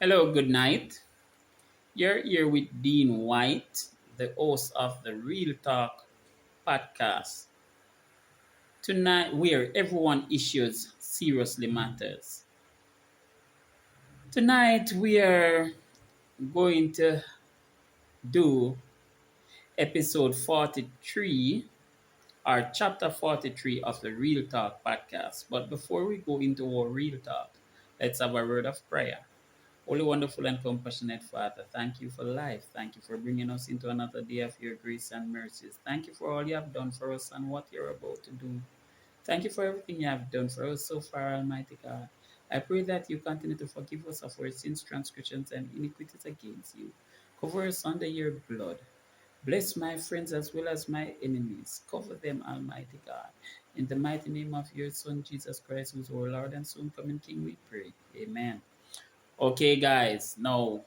Hello, good night. You're here with Dean White, the host of the Real Talk podcast. Tonight, where everyone issues seriously matters. Tonight, we are going to do episode 43 or chapter 43 of the Real Talk podcast. But before we go into our Real Talk, let's have a word of prayer. Holy, wonderful, and compassionate Father, thank you for life. Thank you for bringing us into another day of your grace and mercies. Thank you for all you have done for us and what you're about to do. Thank you for everything you have done for us so far, Almighty God. I pray that you continue to forgive us of our sins, transgressions, and iniquities against you. Cover us under your blood. Bless my friends as well as my enemies. Cover them, Almighty God. In the mighty name of your Son, Jesus Christ, who is our Lord and soon coming King, we pray. Amen. Okay, guys, now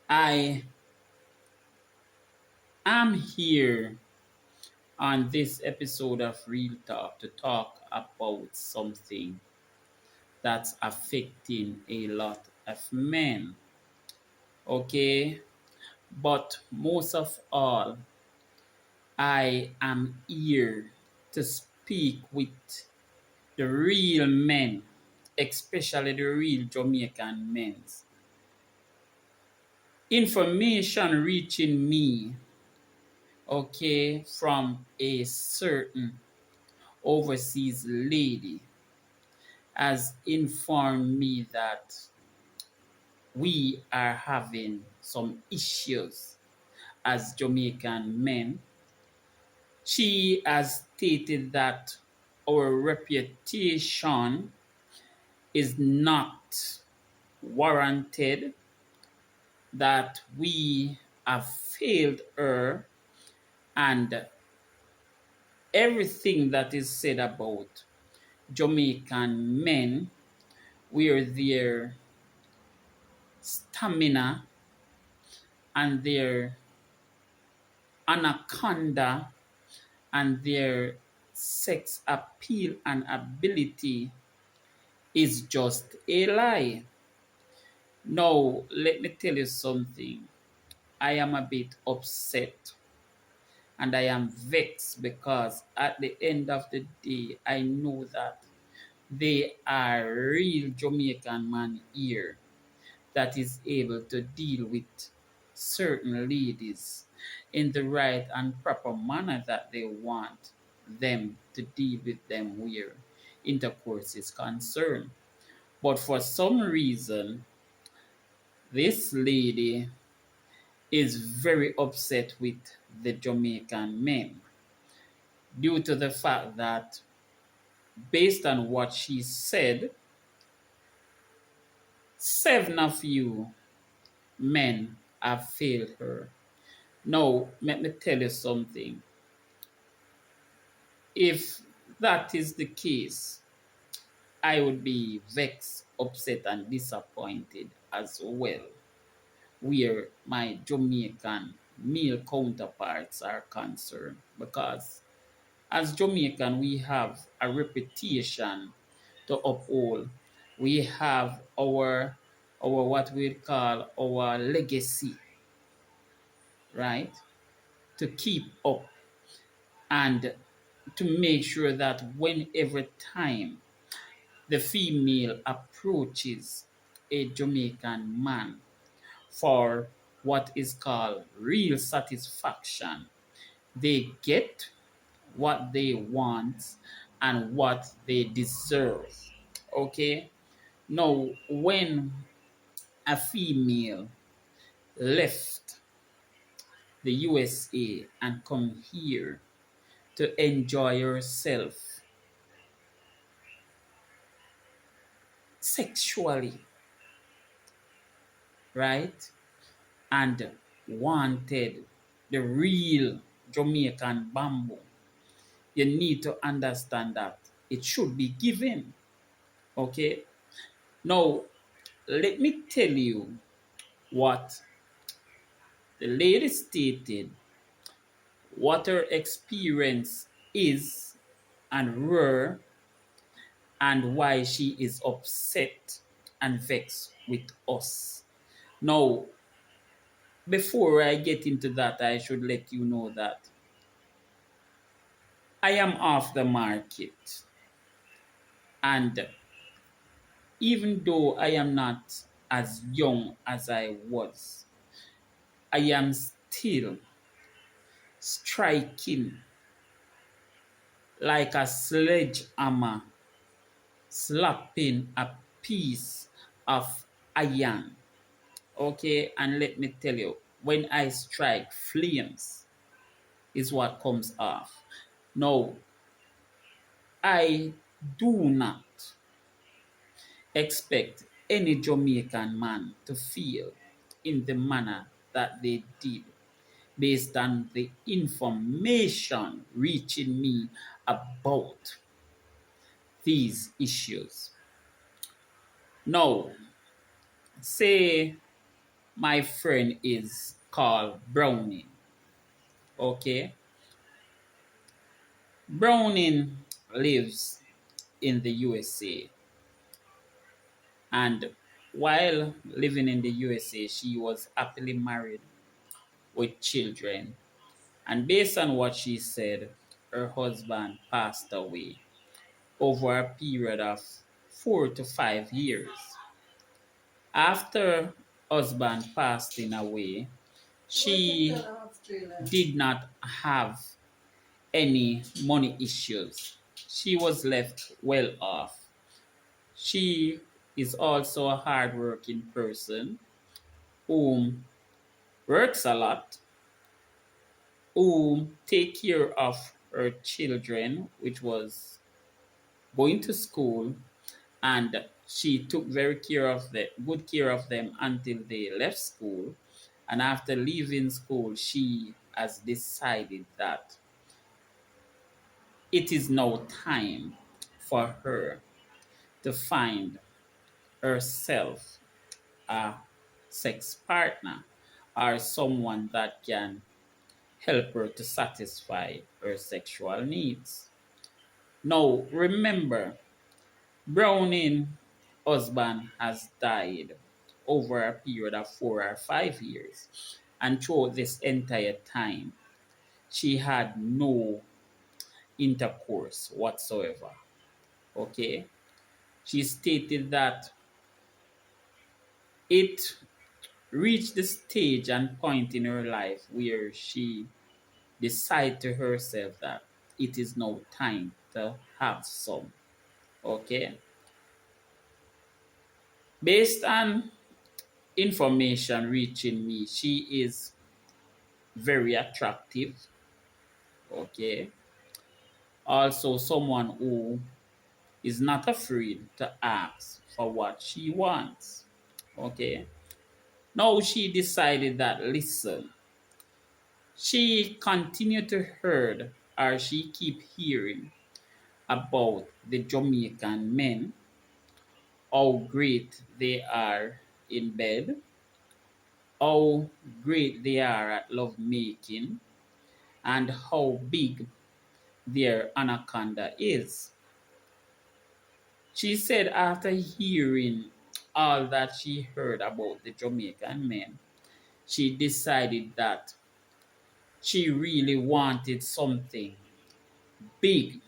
I am here on this episode of Real Talk to talk about something that's affecting a lot of men. Okay, but most of all, I am here to speak with the real men, especially the real Jamaican men. Information reaching me, okay, from a certain overseas lady has informed me that we are having some issues as Jamaican men. She has stated that our reputation is not warranted, that we have failed her, and everything that is said about Jamaican men, where their stamina and their anaconda and their sex appeal and ability is just a lie. Now, let me tell you something. I am a bit upset and I am vexed because at the end of the day, I know that they are real Jamaican man here that is able to deal with certain ladies in the right and proper manner that they want them to deal with them where intercourse is concerned. But for some reason, this lady is very upset with the Jamaican men due to the fact that, based on what she said, seven of you men have failed her. Now, let me tell you something. If that is the case, I would be vexed, upset, and disappointed as well, where my Jamaican male counterparts are concerned. Because as Jamaican, we have a reputation to uphold. We have our what we call our legacy, right? To keep up and to make sure that whenever time the female approaches a Jamaican man for what is called real satisfaction, they get what they want and what they deserve. Okay? Now, when a female left the USA and come here to enjoy herself sexually, right? And wanted the real Jamaican bamboo, you need to understand that it should be given. Okay? Now, let me tell you what the lady stated, what her experience is and were, and why she is upset and vexed with us. Now, before I get into that, I should let you know that I am off the market. And even though I am not as young as I was, I am still striking like a sledgehammer, slapping a piece of iron. Okay, and let me tell you, when I strike, flames is what comes off. Now, I do not expect any Jamaican man to feel in the manner that they did based on the information reaching me about these issues. Now, say my friend is called Browning, okay? Browning lives in the USA, and while living in the USA, she was happily married with children. And based on what she said, her husband passed away over a period of 4 to 5 years. After husband passing away, she did not have any money issues. She was left well off. She is also a hardworking person who works a lot, who take care of her children, which was going to school, and she took good care of them until they left school. And after leaving school, she has decided that it is now time for her to find herself a sex partner or someone that can help her to satisfy her sexual needs. Now, remember, Browning husband has died over a period of 4 or 5 years, and throughout this entire time, she had no intercourse whatsoever. Okay, she stated that it reached the stage and point in her life where she decided to herself that it is now time to have some. Okay, based on information reaching me, she is very attractive. Okay, also someone who is not afraid to ask for what she wants. Okay, now she decided that, listen, she continued to heard or she keep hearing about the Jamaican men, how great they are in bed, how great they are at love making, and how big their anaconda is. She said after hearing all that she heard about the Jamaican men, she decided that she really wanted something big.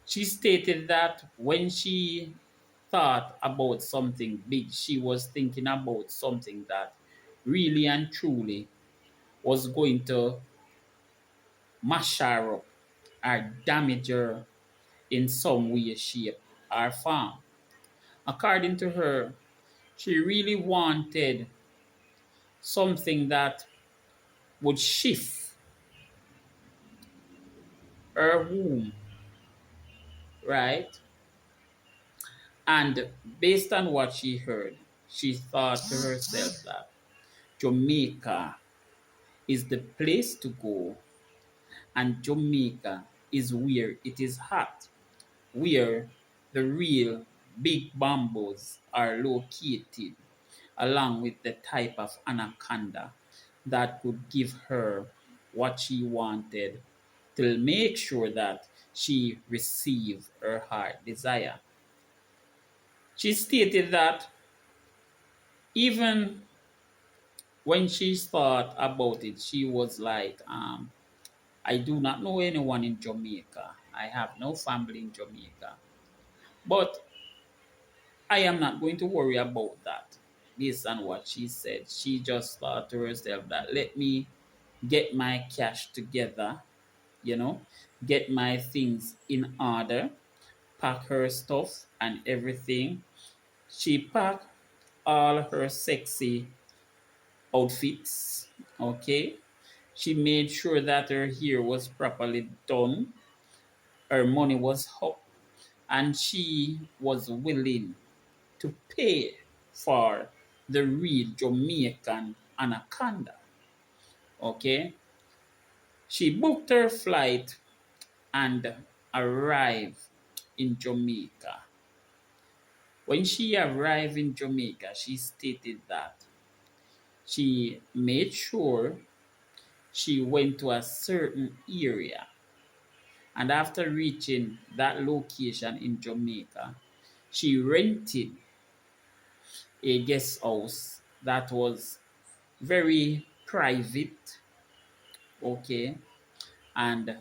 She stated that when she thought about something big, she was thinking about something that really and truly was going to mash her up or damage her in some way, shape, or form. According to her, she really wanted something that would shift her womb, right? And based on what she heard, she thought to herself that Jamaica is the place to go, and Jamaica is where it is hot, where the real big bambos are located, along with the type of anaconda that could give her what she wanted to make sure that she received her heart desire. She stated that even when she thought about it, she was like, I do not know anyone in Jamaica. I have no family in Jamaica. But I am not going to worry about that. Based on what she said, she just thought to herself that let me get my cash together, you know, get my things in order, pack her stuff and everything. She packed all her sexy outfits, okay? She made sure that her hair was properly done, her money was up, and she was willing to pay for the real Jamaican anaconda. Okay, she booked her flight and arrived in Jamaica. When she arrived in Jamaica, she stated that she made sure she went to a certain area, and after reaching that location in Jamaica, she rented a guest house that was very private, okay, and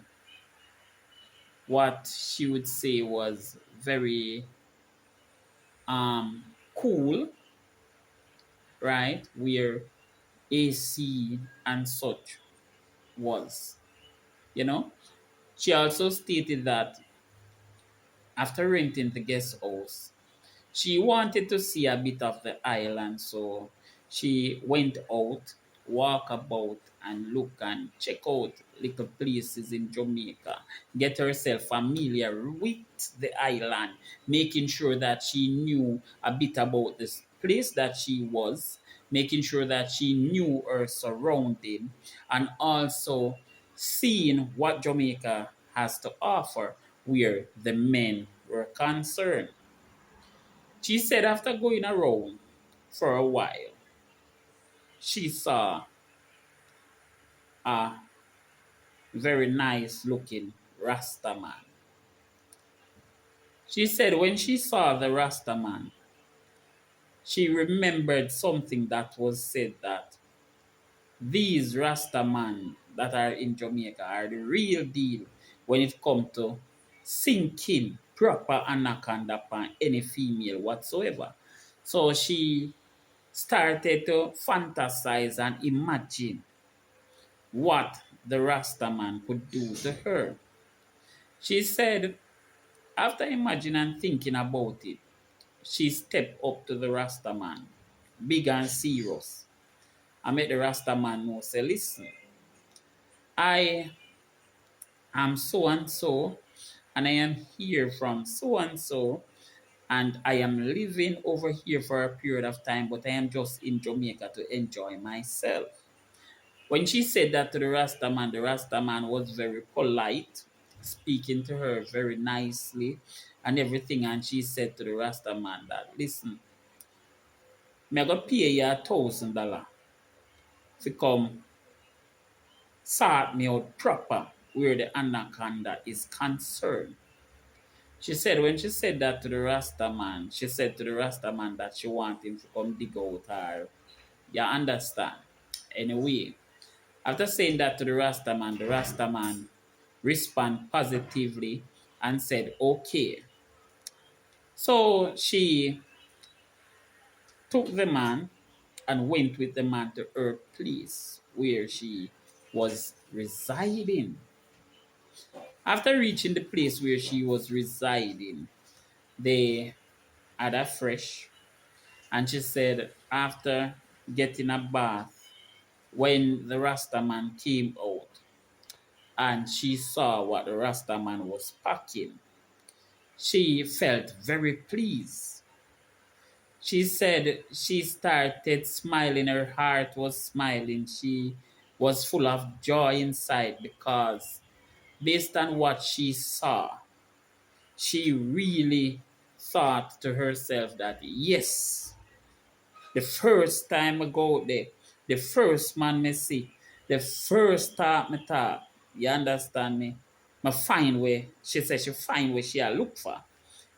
what she would say was very cool, right? Where AC and such was, you know. She also stated that after renting the guest house, she wanted to see a bit of the island, so she went out, walk about, and look and check out little places in Jamaica. Get herself familiar with the island, making sure that she knew a bit about this place that she was, making sure that she knew her surrounding, and also seeing what Jamaica has to offer where the men were concerned. She said after going around for a while, she saw a very nice looking Rasta man. She said when she saw the Rasta man, she remembered something that was said that these Rasta men that are in Jamaica are the real deal when it comes to sinking proper anaconda upon any female whatsoever. So she started to fantasize and imagine what the Rastaman could do to her. She said, after imagining and thinking about it, she stepped up to the Rastaman, big and serious. I made the Rastaman know, say, listen, I am so and so, and I am here from so and so, and I am living over here for a period of time, but I am just in Jamaica to enjoy myself. When she said that to the Rasta man was very polite, speaking to her very nicely and everything. And she said to the Rasta man that, listen, me go pay you $1,000 to come sort me out proper where the anaconda is concerned. She said when she said that to the Rasta man, she said to the Rasta man that she want him to come dig out her. You understand? Anyway, after saying that to the Rasta man respond positively and said, okay. So she took the man and went with the man to her place where she was residing. After reaching the place where she was residing, they had a fresh, and she said after getting a bath, when the Rasta man came out and she saw what the Rasta man was packing, she felt very pleased. She said she started smiling, her heart was smiling. She was full of joy inside because, based on what she saw, she really thought to herself that, yes, the first time I go out there, the first man me see, the first talk me talk, you understand me? I find where, she said she find where she a look for.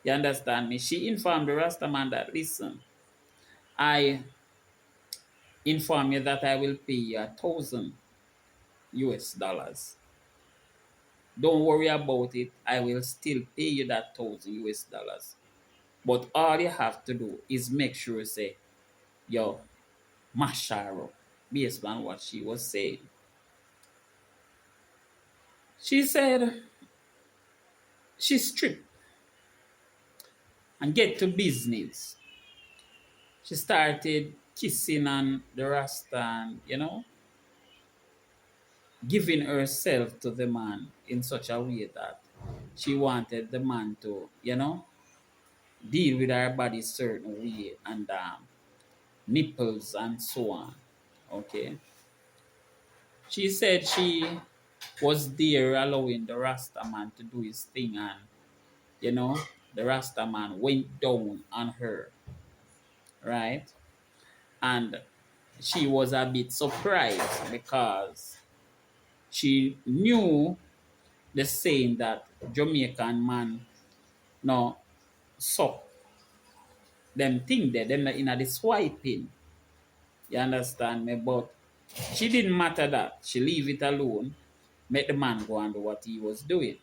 You understand me? She informed the Rasta man that, listen, I inform you that I will pay you 1,000 US dollars. Don't worry about it. I will still pay you that 1,000 US dollars. But all you have to do is make sure say, yo, mash her up based on what she was saying. She said she stripped and get to business. She started kissing on the Rasta and, giving herself to the man in such a way that she wanted the man to, deal with her body certain way and nipples and so on. Okay. She said she was there allowing the Rasta man to do his thing and, you know, the Rasta man went down on her, right? And she was a bit surprised because she knew the saying that Jamaican man no suck them thing there, them in the swiping. You understand me? But she didn't matter that. She leave it alone, make the man go and do what he was doing.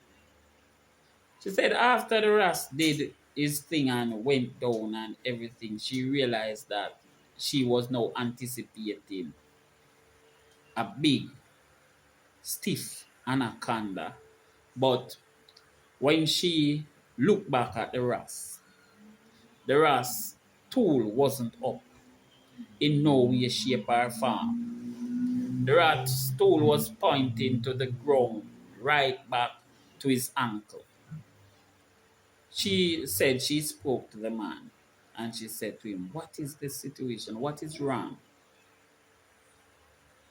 She said after the Ras did his thing and went down and everything, she realized that she was now anticipating a big, stiff anaconda. But when she looked back at the Ras tool wasn't up in no way, shape, or form. The Ras tool was pointing to the ground, right back to his ankle. She said she spoke to the man and she said to him, what is the situation? What is wrong?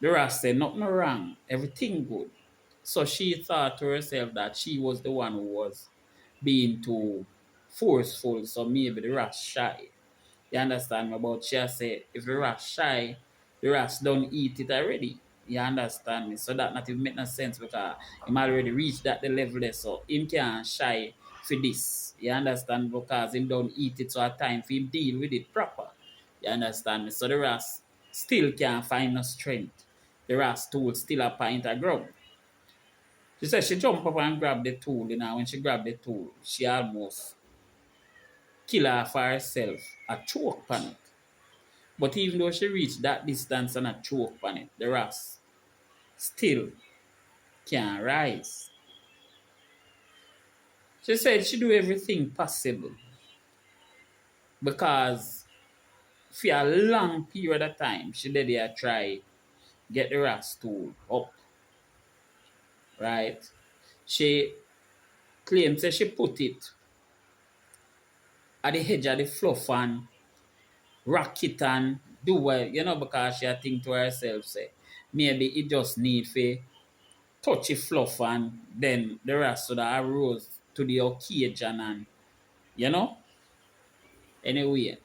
The Ras said, nothing wrong, everything good. So she thought to herself that she was the one who was being too forceful, so maybe the Ras shy. You understand me? But she said, if the rat shy, the rats don't eat it already. You understand me? So that not even make no sense because him already reached that the level there. So him can't shy for this. You understand? Because him don't eat it, so at time for him deal with it proper. You understand me? So the rats still can't find no strength. The rats tool still a pint of grub. She said she jump up and grab the tool, when she grabbed the tool, she almost kill her for herself a choke on it. But even though she reached that distance and a choke on it, the ras still can't rise. She said she do everything possible because for a long period of time, she did there try get the ras stool up, right? She claims that she put it at the edge of the fluff and rock it and do well, because she think to herself, say, maybe it just need for touchy fluff and then the rest of that arose to the occasion and you know anyway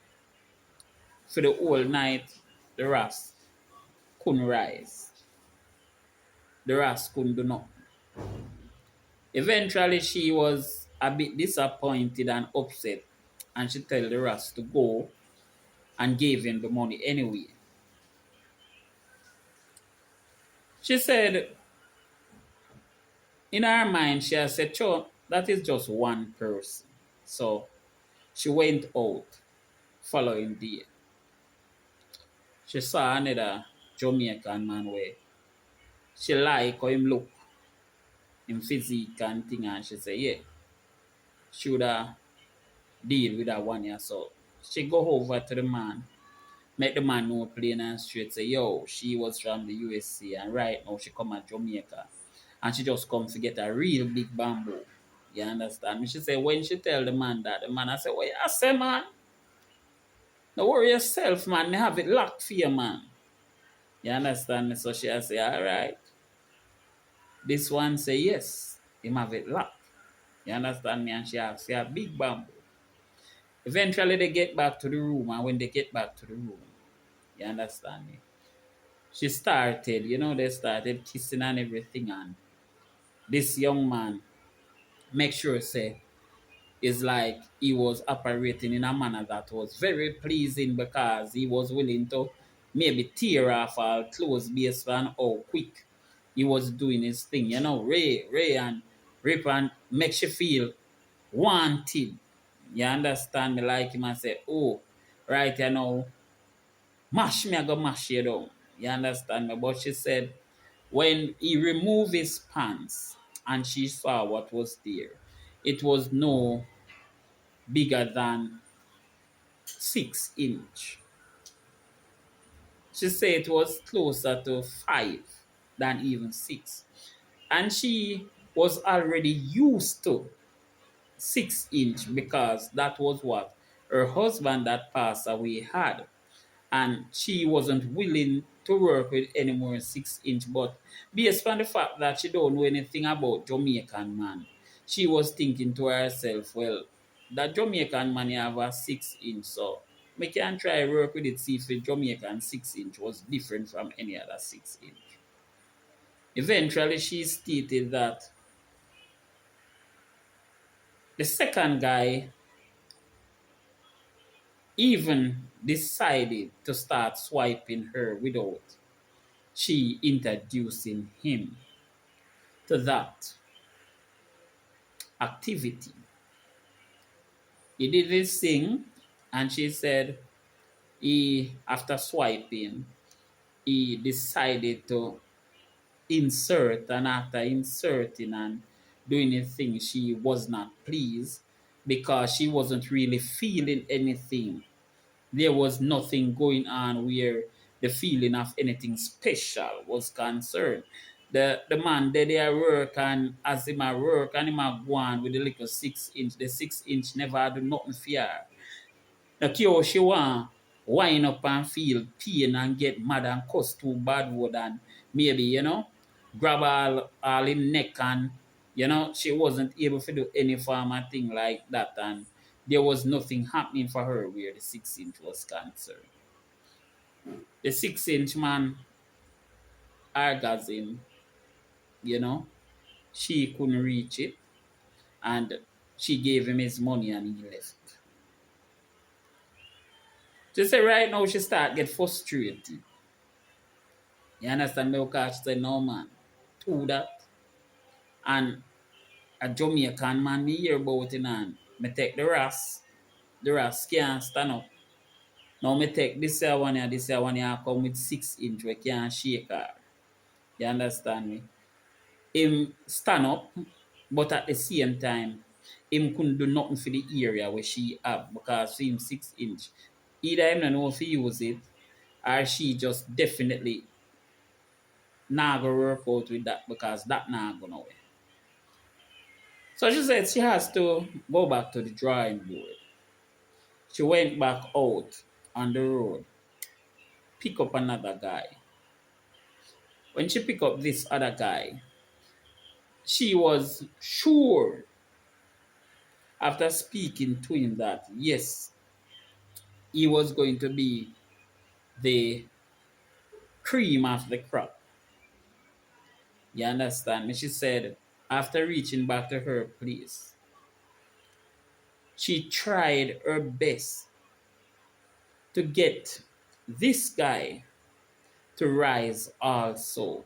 for the whole night the rest couldn't rise, the rest couldn't do nothing. Eventually she was a bit disappointed and upset and she told the rest to go and gave him the money anyway. She said in her mind she has said, sure, that is just one person. So she went out following day. She saw another Jamaican man where she like how him look, him physique and thing, and she say, yeah, she would deal with that one here. So she go over to the man, make the man know plain and straight, say, yo, she was from the USA and right now she come at Jamaica. And she just come to get a real big bamboo. You understand me? She say, when she tell the man that, the man I say, what you say, man? Don't worry yourself, man. Me have it locked for you, man. You understand me? So she say, all right. This one say yes, him have it locked. You understand me? And she have a big bamboo. Eventually they get back to the room, and when they get back to the room, you understand me? She started, they started kissing and everything, and this young man make sure say It's like he was operating in a manner that was very pleasing because he was willing to maybe tear off all clothes based on how quick he was doing his thing. Ray and rip and makes you feel wanted. You understand me? Like him and say, oh, right, mash me, I go mash you down. You understand me? But she said, when he removed his pants and she saw what was there, it was no bigger than 6 inch. She said it was closer to 5 than even 6. And she was already used to 6 inch because that was what her husband that passed away had. And she wasn't willing to work with any more 6 inch. But based on the fact that she don't know anything about Jamaican man, she was thinking to herself, well, that Jamaican man have a 6 inch, so we can try work with it, see if the Jamaican 6 inch was different from any other 6 inch. Eventually, she stated that the second guy even decided to start swiping her without she introducing him to that activity. He did this thing, and she said after swiping, he decided to insert, and after inserting and doing a thing, she was not pleased because she wasn't really feeling anything. There was nothing going on where the feeling of anything special was concerned. The man did their work, and as him a work and him a go on with the little 6 inch, the 6 inch never do nothing for her. The cure she want wind up and feel pain and get mad and cuss too bad word and maybe, grab all in neck, and she wasn't able to do any form of thing like that, and there was nothing happening for her where the 6 inch was concerned. The 6 inch man orgasm, you know, she couldn't reach it, and she gave him his money and he left. She said right now she start get frustrated. You understand me? Because she said, no man, do that. And a Jamaican man me hear about it, and me take the ras can't stand up. Now me take this here one here come with 6 inch we can't shake her. You understand me? Him stand up, but at the same time, him couldn't do nothing for the area where she have because for him 6 inch. Either him don't know if he use it, or she just definitely not gonna work out with that because that not gonna work. So she said she has to go back to the drawing board. She went back out on the road, pick up another guy. When she picked up this other guy, she was sure after speaking to him that yes, he was going to be the cream of the crop. You understand me? She said after reaching back to her place, she tried her best to get this guy to rise also,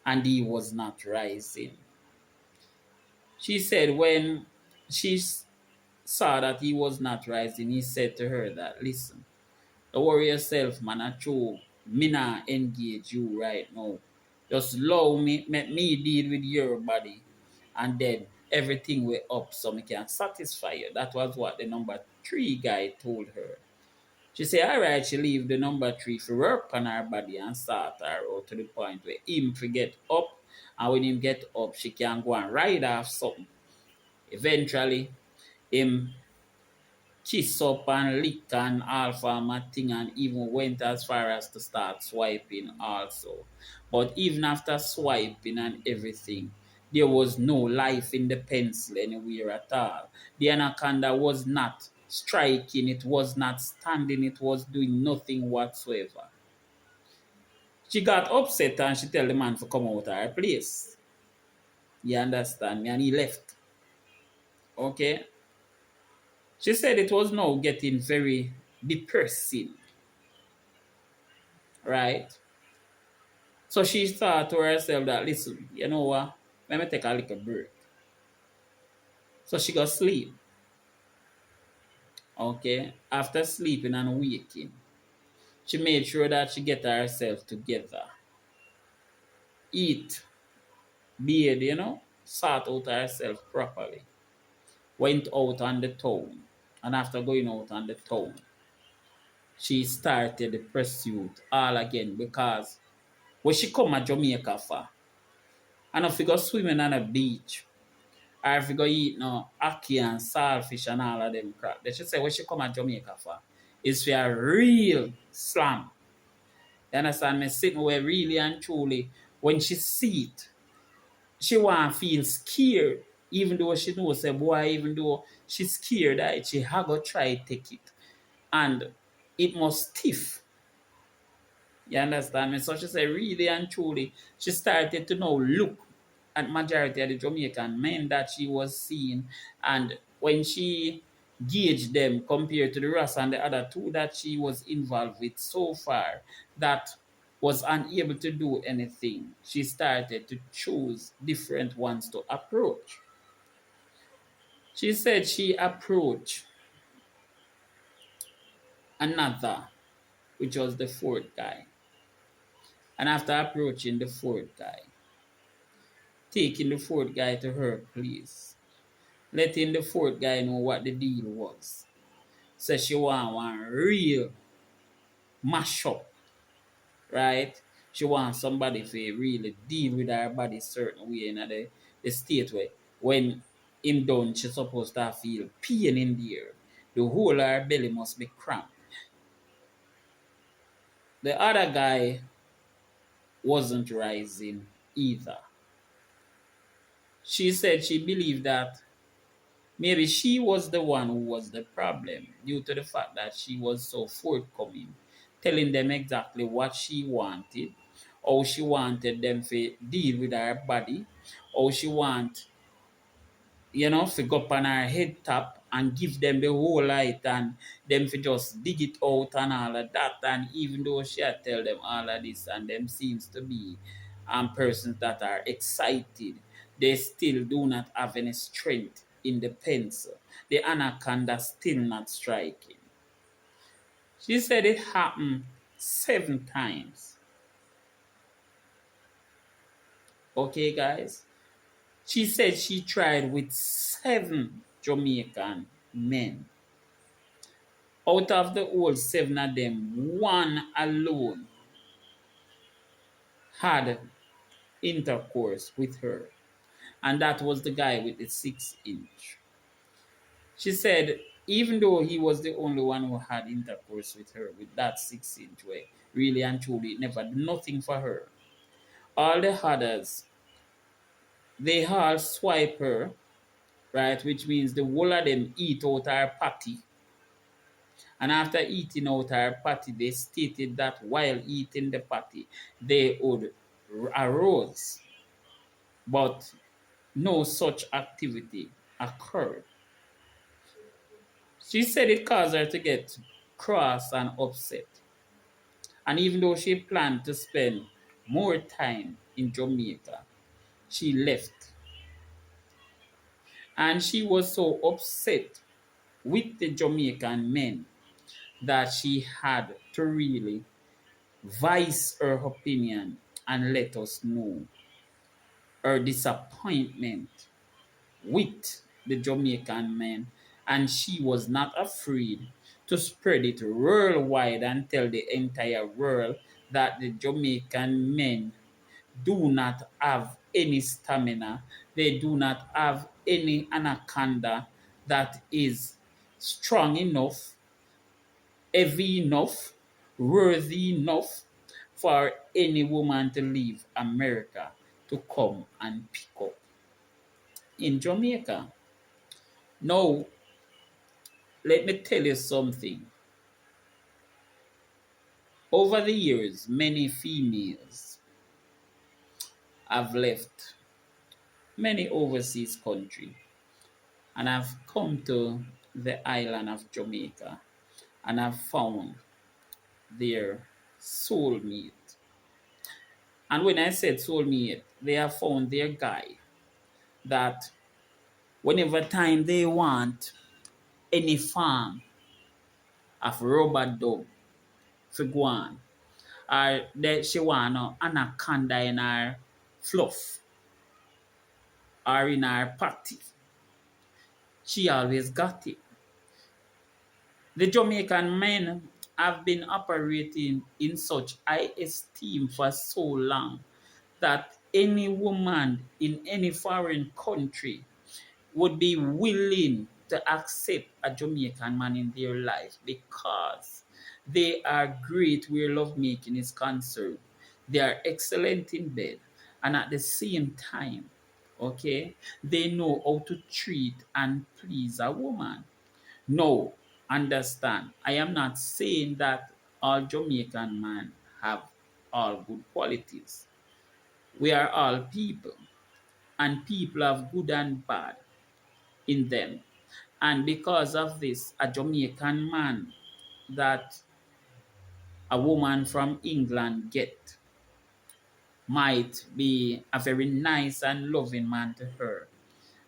and he was not rising. She said when she saw that he was not rising, he said to her that, listen, don't worry yourself, man, I true, me not engage you right now. Just allow me, let me deal with your body, and then everything will up so me can satisfy you. That was what the number 3 guy told her. She said, all right, she leave the number 3 for work on her body and start her out to the point where him forget up, and when him get up, she can go and ride off something. Eventually, him kiss up and lick and all form of thing, and even went as far as to start swiping also. But even after swiping and everything, there was no life in the pencil anywhere at all. The anaconda was not striking, it was not standing, it was doing nothing whatsoever. She got upset and she tell the man to come out of her place. You understand me? And he left. Okay? She said it was now getting very depressing, right? So she thought to herself that, listen, you know what? Let me take a little break. So she got sleep, okay? After sleeping and waking, she made sure that she get herself together. Eat, bathe, sort out herself properly. Went out on the town. And after going out on the town, she started the pursuit all again because when she come to Jamaica for, and if you go swimming on a beach, or if you go eat no ackee and saltfish and all of them crap, they should say when she come to Jamaica for, is for a real slam. You understand me? Sitting where really and truly, when she see it, she want to feel scared, even though she knows, say, boy, even though she's scared, that she have to try take it. And it must stiff. You understand me? So she said, really and truly, she started to now look at majority of the Jamaican men that she was seeing. And when she gauged them compared to the rest and the other two that she was involved with so far, that was unable to do anything, she started to choose different ones to approach. She said she approached another, which was the fourth guy. And after approaching the fourth guy, taking the fourth guy to her place, letting the fourth guy know what the deal was. So she want one real mash up, right? She want somebody to really deal with her body certain way in the state where when him done, she supposed to feel pain in there. The whole of her belly must be cramped. The other guy wasn't rising either. She said she believed that maybe she was the one who was the problem due to the fact that she was so forthcoming, telling them exactly what she wanted, how she wanted them to deal with her body, how she want, to go up on her head top and give them the whole light and them to just dig it out and all of that. And even though she had tell them all of this and them seems to be persons that are excited, they still do not have any strength in the pencil. The anaconda still not striking. She said it happened 7 times. Okay, guys? She said she tried with 7 Jamaican men. Out of the whole 7 of them, one alone had intercourse with her. And that was the guy with the 6-inch. She said, even though he was the only one who had intercourse with her with that 6-inch way, really and truly, it never did nothing for her. All the others, they all swipe her, right? Which means the whole of them eat out her patty. And after eating out her patty, they stated that while eating the patty, they would arose. But no such activity occurred. She said it caused her to get cross and upset. And even though she planned to spend more time in Jamaica, she left. And she was so upset with the Jamaican men that she had to really voice her opinion and let us know her disappointment with the Jamaican men, and she was not afraid to spread it worldwide and tell the entire world that the Jamaican men do not have any stamina, they do not have any anaconda that is strong enough, heavy enough, worthy enough for any woman to leave America to come and pick up in Jamaica. Now, let me tell you something. Over the years, many females have left many overseas countries and have come to the island of Jamaica and have found their soulmate. And when I said soulmate, they have found their guy that whenever time they want any farm of rubber dog for go on, or that she want no anaconda in her fluff or in her patty, she always got it. The Jamaican men have been operating in such high esteem for so long that any woman in any foreign country would be willing to accept a Jamaican man in their life because they are great where lovemaking is concerned. They are excellent in bed, and at the same time, okay, they know how to treat and please a woman. No, understand. I am not saying that all Jamaican men have all good qualities. We are all people, and people have good and bad in them. And because of this, a Jamaican man that a woman from England get might be a very nice and loving man to her.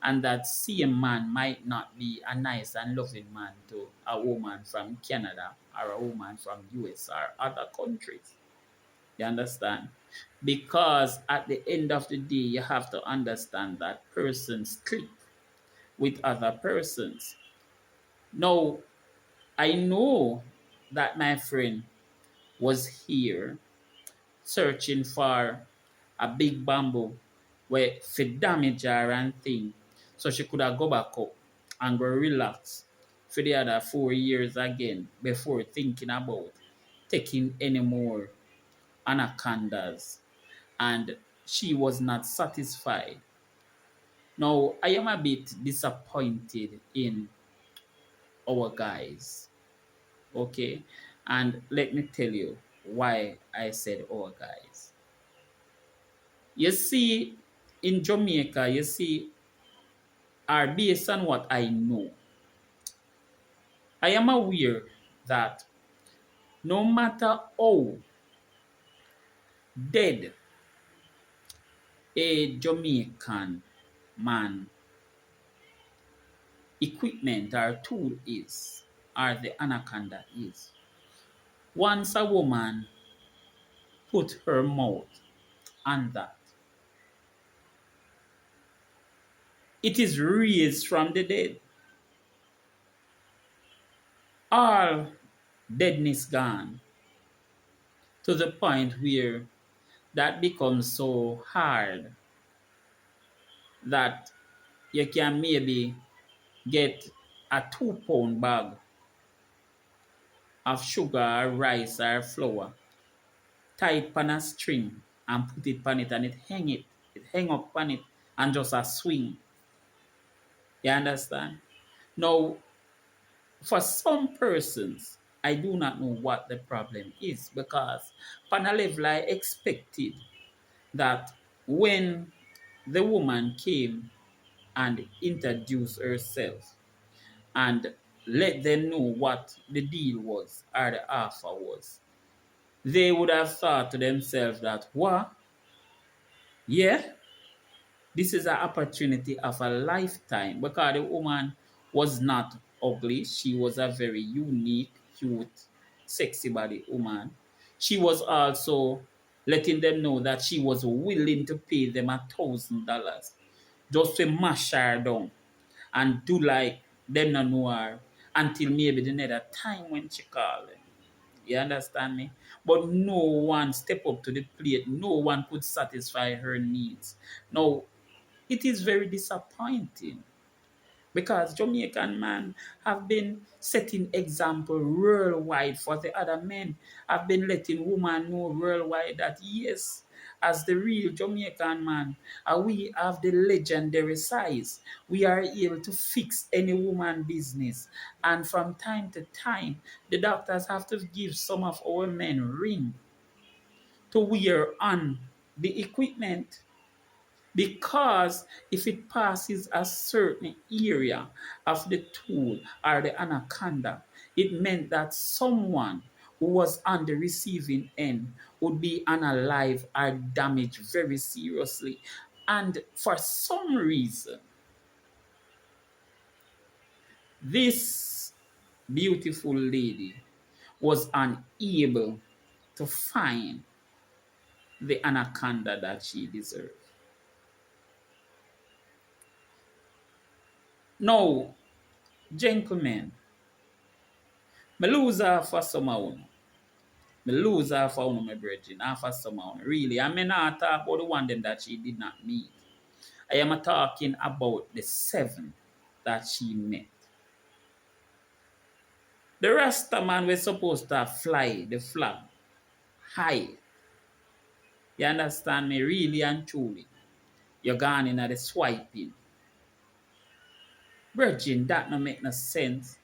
And that same man might not be a nice and loving man to a woman from Canada or a woman from US or other countries. You understand? Because at the end of the day, you have to understand that persons click with other persons. Now, I know that my friend was here searching for a big bamboo where for damage her and thing. So she could have go back up and go relax for the other 4 years again before thinking about taking any more anacondas. And she was not satisfied. Now I am a bit disappointed in our guys. Okay? And let me tell you why I said our guys. You see, in Jamaica, you see, are based on what I know, I am aware that no matter how dead a Jamaican man equipment or tool is, or the anaconda is, once a woman put her mouth on that, it is raised from the dead. All deadness gone to the point where that becomes so hard that you can maybe get a 2 pound bag of sugar or rice or flour, tie it on a string and put it on it and it hang up on it and just a swing. You understand? Now, for some persons, I do not know what the problem is because on a level I expected that when the woman came and introduced herself and let them know what the deal was or the offer was, they would have thought to themselves that, what? Yeah, this is an opportunity of a lifetime because the woman was not ugly. She was a very unique, cute, sexy body woman. She was also letting them know that she was willing to pay them $1,000 just to mash her down and do like them not know her until maybe the another time when she called them. You understand me? But no one step up to the plate. No one could satisfy her needs. Now, it is very disappointing because Jamaican men have been setting example worldwide for the other men. Have been letting women know worldwide that yes, as the real Jamaican man, we have the legendary size. We are able to fix any woman business. And from time to time, the doctors have to give some of our men ring to wear on the equipment Because if it passes a certain area of the tool or the anaconda, it meant that someone who was on the receiving end would be unalive or damaged very seriously. And for some reason, this beautiful lady was unable to find the anaconda that she deserved. Now, gentlemen, me lose her for some of una. Me lose her for una, my brethren, and for some of una. Really, I may not talk about the one them that she did not meet. I am talking about the 7 that she met. The Rasta man was supposed to fly the flag high. You understand me? Really and truly. You're gone in at the swiping. Virgin, that no make no sense.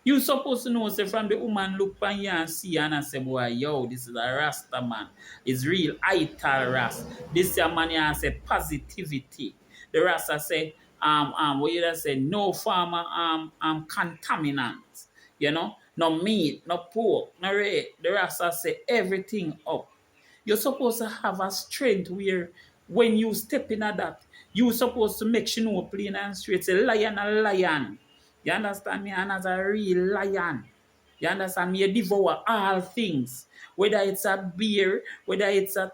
You supposed to know, say, from the woman look on you and see and say, boy, yo, this is a Rasta man. It's real ital Rast. This a man here say positivity. The Rasta say, what you say, no farmer contaminant. You know, no meat, no pork, no red. The Rasta say everything up. You're supposed to have a strength where when you step in at that, you're supposed to make sure no plain and straight. Say lion a lion. You understand me? And as a real lion. You understand me? You devour all things. Whether it's a bear, whether it's a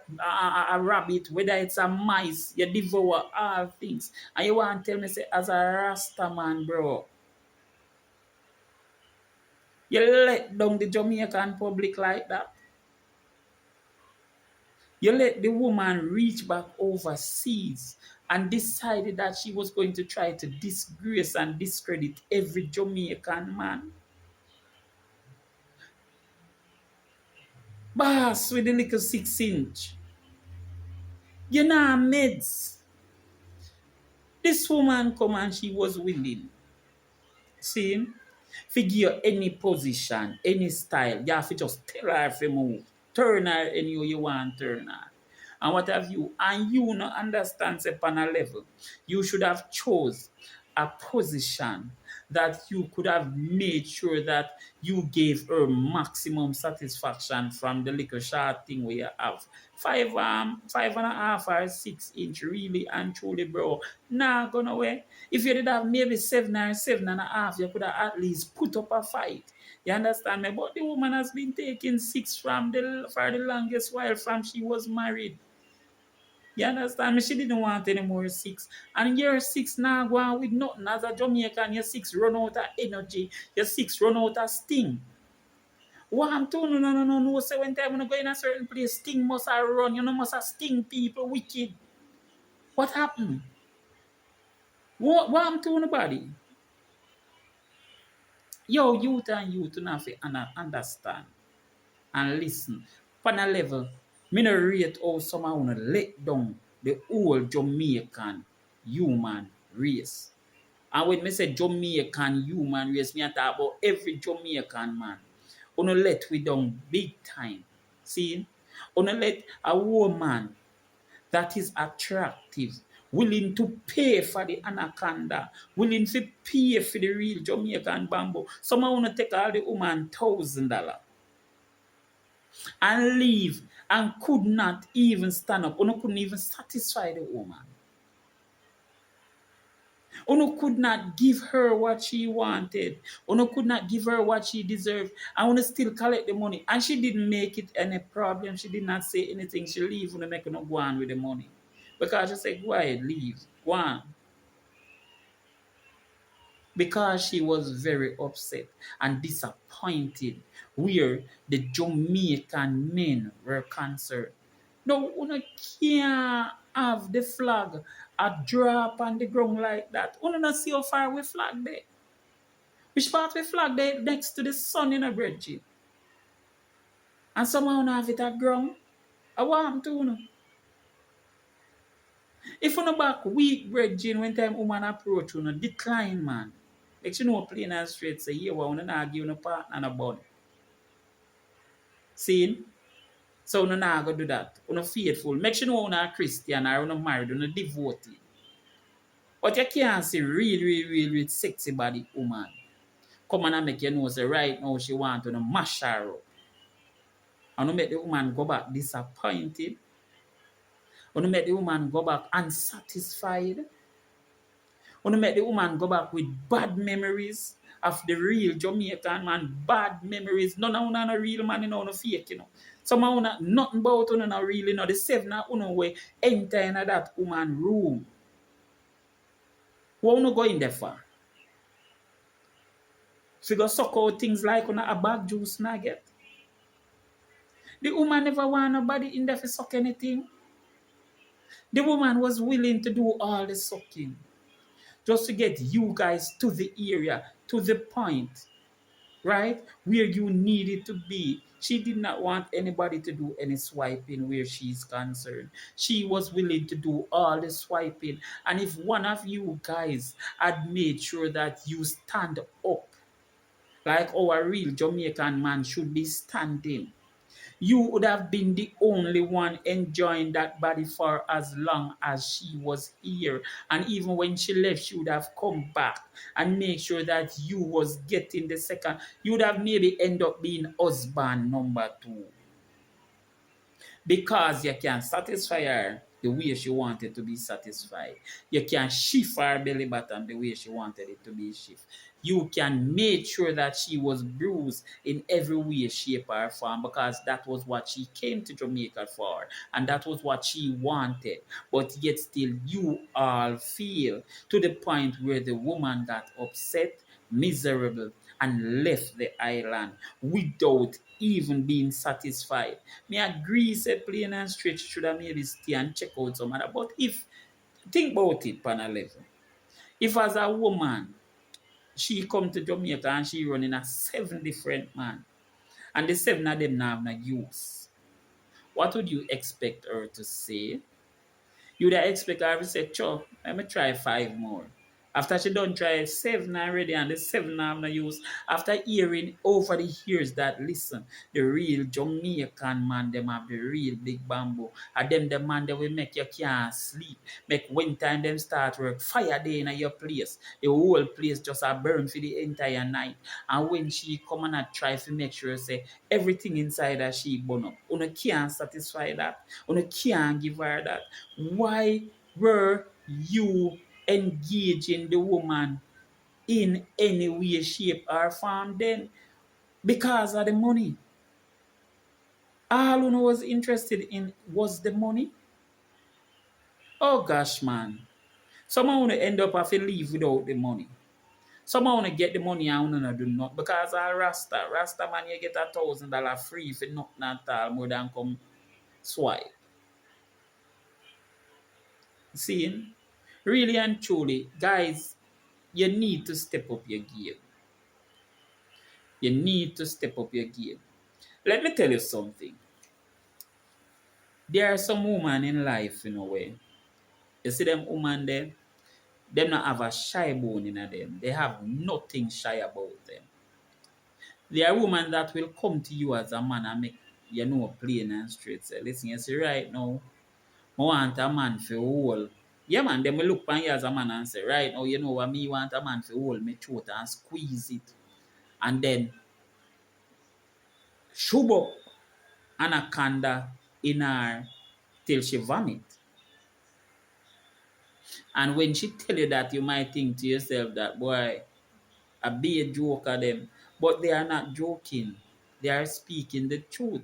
rabbit, whether it's a mice, you devour all things. And you want to tell me, say, as a Rasta man, bro, you let down the Jamaican public like that? You let the woman reach back overseas and decided that she was going to try to disgrace and discredit every Jamaican man. Boss with the little 6 inch. You know meds. This woman come and she was willing. See? Figure any position, any style. You have to just tell her if you move. Turn her any way you want turn her. And what have you? And you not understand upon a level. You should have chose a position that you could have made sure that you gave her maximum satisfaction from the little short thing where you have. 5.5 or 6 inch, really and truly, bro. Nah, gonna away. If you did have maybe 7 or 7.5, you could have at least put up a fight. You understand me? But the woman has been taking 6 for the longest while from she was married. You understand me? She didn't want any more 6. And your 6 now go on with nothing. As a Jamaican, your 6 run out of energy. Your 6 run out of sting. What I'm telling you, no. Say when time when you go in a certain place, sting must have run. You know, must have sting people wicked. What happened? What I'm telling nobody? Yo, youth and youth have to understand and listen. On a level, me no rate how someone wanna let down the whole Jamaican human race. And when me say Jamaican human race, me a talk about every Jamaican man. Wanna let we down big time. See? Wanna let a woman that is attractive, willing to pay for the anaconda, willing to pay for the real Jamaican bamboo. Someone wanna take all the woman $1,000 and leave and could not even stand up. Uno couldn't even satisfy the woman. Uno could not give her what she wanted. Uno could not give her what she deserved. And Uno still collect the money. And she didn't make it any problem. She did not say anything. She leave Uno make Uno go on with the money. Because she said, go ahead, leave. Go on. Because she was very upset and disappointed where the Jamaican men were concerned. No, you can't have the flag a drop on the ground like that. You don't see how far we flag there. Which part we flag there next to the sun in a bridge? And somehow you have it at ground. I want to know. If you back weak bridge when time woman approach you, decline man. Make you know plain and straight say, here, we not give you a partner and a bun. See? So you not go do that. You faithful. Make sure you know you a Christian or you married, you devotee. But you can't see real sexy body woman. Come on and make you know say right now she want to mash her up. And you make the woman go back disappointed. And you make the woman go back unsatisfied. And you make the woman go back with bad memories of the real Jamaican man. Bad memories. None of you are real man, you know, no fake, you know. Some of you nothing about you know really, you know. The seven of you know way enter in that woman room. What you go in there for? Figure suck out things like a bag juice nugget. The woman never want nobody in there for suck anything. The woman was willing to do all the sucking just to get you guys to the area, to the point, right? Where you needed to be. She did not want anybody to do any swiping where she's concerned. She was willing to do all the swiping. And if one of you guys had made sure that you stand up like our real Jamaican man should be standing, you would have been the only one enjoying that body for as long as she was here. And even when she left, she would have come back and make sure that you was getting the second. You would have maybe end up being husband number two. Because you can satisfy her the way she wanted to be satisfied. You can shift her belly button the way she wanted it to be shift. You can make sure that she was bruised in every way, shape, or form because that was what she came to Jamaica for and that was what she wanted. But yet still you all feel to the point where the woman got upset, miserable, and left the island without even being satisfied. Me agree, say plain and straight, should have maybe stay and check out some other. But if, think about it, pan a level. If as a woman, she come to Jamaica and she running a 7 different man, and the 7 of them now have no use, what would you expect her to say? You'd expect her to say, "Cho, let me try 5 more." After she done try 7 already and the 7 have no use, after hearing over the years that, listen, the real Jamaican man, them have the real big bamboo. And them the man that will make you can't sleep. Make when time them start work, fire day in your place. The whole place just a burn for the entire night. And when she come and try to make sure say everything inside her she burn up. You can't satisfy that. You can't give her that. Why were you engaging the woman in any way, shape, or form then? Because of the money. All who was interested in was the money. Oh gosh, man. Someone want to end up having to leave without the money. Someone want to get the money and want to do not because of Rasta. Rasta man, you get $1,000 free for nothing at all more than come swipe. See? Really and truly, guys, you need to step up your game. You need to step up your game. Let me tell you something. There are some women in life, in a way. You see them women there, them not have a shy bone in them. They have nothing shy about them. There are women that will come to you as a man and make you know plain and straight. Say, listen, you see right now, I want a man for hold. Yeah, man, them will look upon you as a man and say, right now, you know what me want a man for hold me throat and squeeze it. And then shove up anaconda in her till she vomit. And when she tell you that, you might think to yourself that, boy, I be a joke of them. But they are not joking. They are speaking the truth.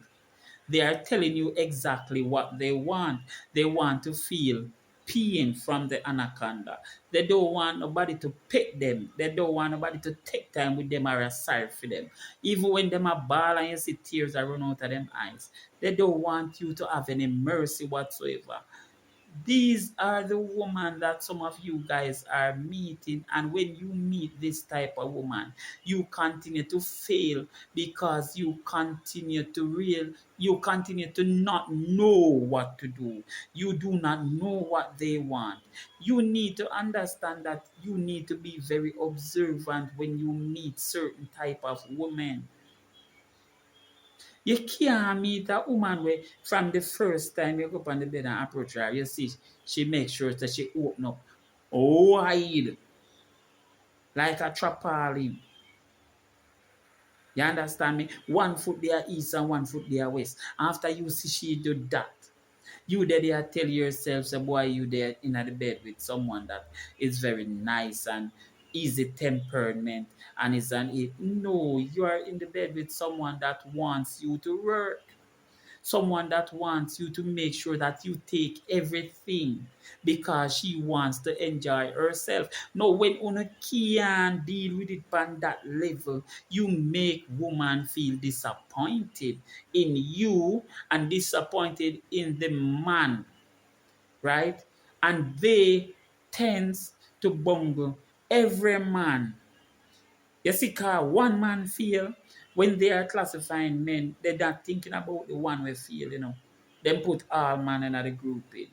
They are telling you exactly what they want. They want to feel pain from the anaconda. They don't want nobody to pet them. They don't want nobody to take time with them or a sorry for them. Even when them are ball and you see tears are run out of them eyes, they don't want you to have any mercy whatsoever. These are the women that some of you guys are meeting, and when you meet this type of woman, you continue to fail because you continue to not know what to do. You do not know what they want. You need to understand that you need to be very observant when you meet certain type of women. You can't meet a woman where from the first time you go up on the bed and approach her, you see she makes sure that she open up wide like a trampoline. You understand me? One foot there east and one foot there west. After you see she do that, you there tell yourself, say, boy, you there in the bed with someone that is very nice and easy temperament and is an it. No, you are in the bed with someone that wants you to work. Someone that wants you to make sure that you take everything because she wants to enjoy herself. No, when una can't deal with it on that level, you make woman feel disappointed in you and disappointed in the man, right? And they tends to bungle every man. You see, car one man feel when they are classifying men, they're not thinking about the one we feel. Then put all man in the group in.